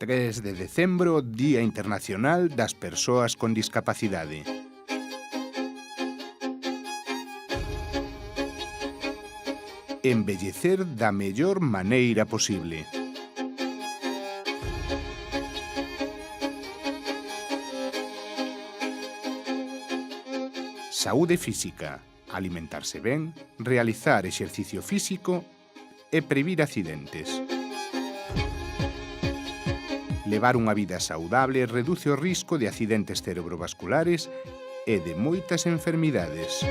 3 de decembro, Día Internacional das Persoas con Discapacidade. Envellecer da mellor maneira posible. Saúde física, alimentarse ben, realizar exercicio físico e previr accidentes. Levar unha vida saudable reduce o risco de accidentes cerebrovasculares e de moitas enfermidades.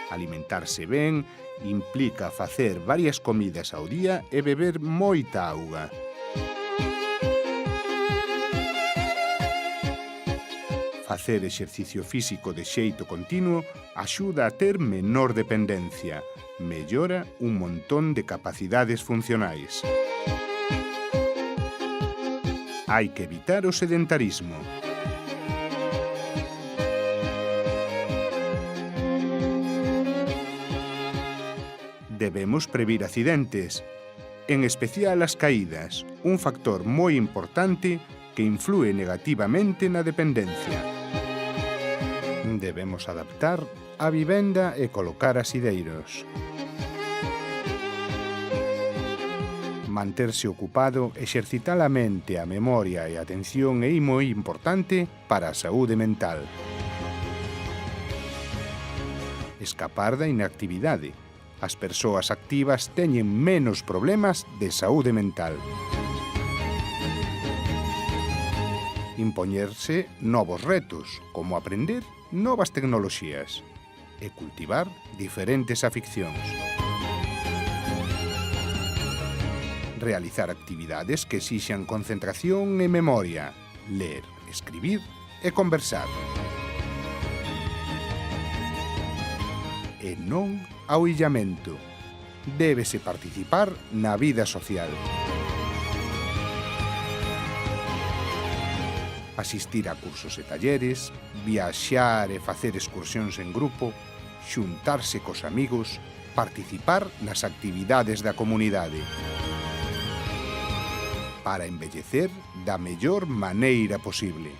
Alimentarse ben implica facer varias comidas ao día e beber moita auga. Facer exercicio físico de xeito continuo axuda a ter menor dependencia, mellora un montón de capacidades funcionais. Hai que evitar o sedentarismo. Debemos previr accidentes, en especial as caídas, un factor moi importante que inflúe negativamente na dependencia. Debemos adaptar a vivenda e colocar asideiros. Manterse ocupado, exercitar a mente, a memoria e a atención é moi importante para a saúde mental. Escapar da inactividade. As persoas activas teñen menos problemas de saúde mental. Impoñerse novos retos, como aprender novas tecnoloxías e cultivar diferentes aficións. Realizar actividades que exixan concentración e memoria, ler, escribir e conversar. E non ao illamento. Débese participar na vida social. Asistir a cursos e talleres, viaxar e facer excursións en grupo, xuntarse cos amigos, participar nas actividades da comunidade. Para envellecer da mellor maneira posible.